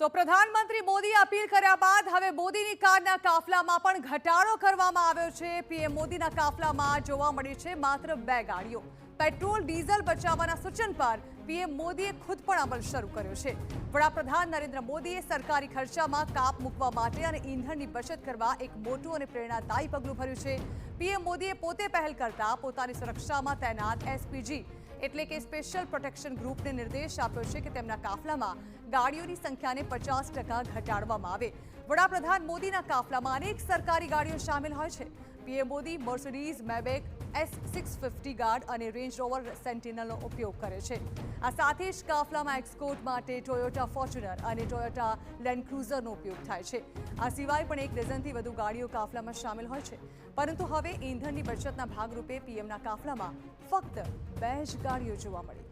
તો પ્રધાનમંત્રી મોદીએ અપીલ કર્યા બાદ હવે મોદીની કારના કાફલામાં પણ ઘટાડો કરવામાં આવ્યો છે। પીએમ મોદીના કાફલામાં જોવા મળી છે માત્ર 2 ગાડીઓ। પેટ્રોલ ડીઝલ બચાવવાના સૂચન પર પીએમ મોદીએ ખુદ પણ અમલ શરૂ કર્યો છે। વડાપ્રધાન નરેન્દ્ર મોદીએ સરકારી ખર્ચામાં કાપ મૂકવા માટે અને ઈંધણની બચત કરવા એક મોટું અને પ્રેરણાદાયી પગલું ભર્યું છે। પીએમ મોદીએ પોતે પહેલ કરતા પોતાની સુરક્ષામાં તૈનાત એસપીજી એટલે કે સ્પેશિયલ પ્રોટેક્શન ગ્રુપને નિર્દેશ આપ્યો છે કે તેમના કાફલામાં ગાડીઓની સંખ્યાને 50% ઘટાડવામાં આવે। વડાપ્રધાન મોદીના કાફલામાં અનેક સરકારી ગાડીઓ શામેલ હોય છે। PM Modi Mercedes Maybach S650 guard અને રેન્જ રોવર સેન્ટિનલનો ઉપયોગ કરે છે। આ સાથે જ કાફલામાં એક્સકોર્ટ માટે ટોયોટા ફોર્ચ્યુનર અને ટોયોટા લેન્ડ ક્રુઝરનો ઉપયોગ થાય છે। આ સિવાય પણ 1 ડઝનથી વધુ ગાડીઓ કાફલામાં શામેલ હોય છે। પરંતુ હવે ઈંધણની બચતના ભાગરૂપે પીએમના કાફલામાં ફક્ત 2 જ ગાડીઓ જોવા મળી।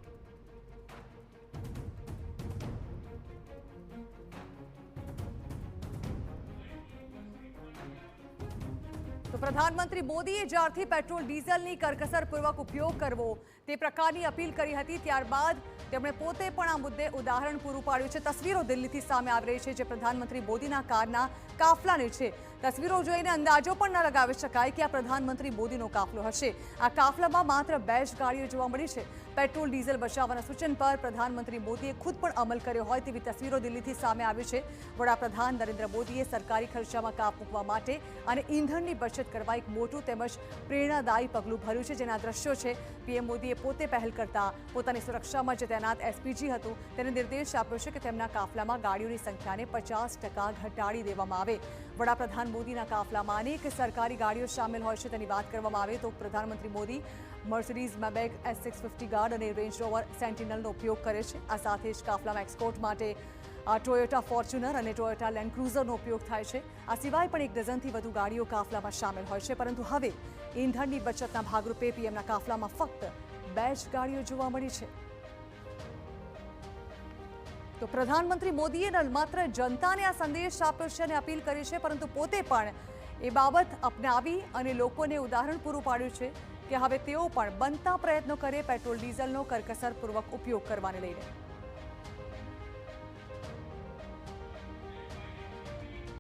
તો પ્રધાનમંત્રી મોદીએ જ્યારથી પેટ્રોલ ડીઝલની કરકસરપૂર્વક ઉપયોગ કરવો તે પ્રકારની અપીલ કરી હતી ત્યારબાદ તેમણે પોતે પણ આ મુદ્દે ઉદાહરણ પૂરું પાડ્યું છે। તસવીરો દિલ્હીથી સામે આવી રહી છે જે પ્રધાનમંત્રી મોદીના કારના કાફલાની છે। તસવીરો જોઈને અંદાજો પણ ન લગાવી શકાય કે આ પ્રધાનમંત્રી મોદીનો કાફલો હશે। આ કાફલામાં માત્ર 2 જ ગાડીઓ જોવા મળી છે। પેટ્રોલ ડીઝલ બચાવવાના સૂચન પર પ્રધાનમંત્રી મોદીએ ખુદ પણ અમલ કર્યો હોય તેવી તસવીરો દિલ્હીથી સામે આવી છે। વડાપ્રધાન નરેન્દ્ર મોદીએ સરકારી ખર્ચામાં કાપ મૂકવા માટે અને ઈંધણની બચત કરવા એક મોટું તેમજ પ્રેરણાદાયી પગલું ભર્યું છે જેના દ્રશ્યો છે। પીએમ મોદીએ પોતે પહેલ કરતા પોતાની સુરક્ષામાં જે તૈનાત એસપીજી હતું તેને નિર્દેશ આપ્યો છે કે તેમના કાફલામાં ગાડીઓની સંખ્યાને 50% ઘટાડી દેવામાં આવે। વડાપ્રધાન મોદીના કાફલામાં અનેક સરકારી ગાડીઓ શામેલ હોય છે તેની વાત કરવામાં આવે તો પ્રધાનમંત્રી Modi Mercedes Maybach S650 guard અને રેન્જ રોવર સેન્ટિનલનો ઉપયોગ કરે છે। આ સાથે જ કાફલામાં એક્સકોર્ટ માટે ટોયોટા ફોર્ચ્યુનર અને ટોયોટા લેન્ડ ક્રુઝરનો ઉપયોગ થાય છે। આ સિવાય પણ 1 ડઝનથી વધુ ગાડીઓ કાફલામાં શામેલ હોય છે। પરંતુ હવે ઈંધણની બચતના ભાગરૂપે પીએમના કાફલામાં ફક્ત 2 જ ગાડીઓ જોવા મળી છે। તો પ્રધાનમંત્રી મોદીએ માત્ર જનતાને આ સંદેશ આપ્યો છે અને અપીલ કરી છે પરંતુ પોતે પણ એ બાબત અપનાવી અને લોકોને ઉદાહરણ પૂરું પાડ્યું છે કે હવે તેઓ પણ બનતા પ્રયત્નો કરે પેટ્રોલ ડીઝલનો કરકસરપૂર્વક ઉપયોગ કરવાને લઈને।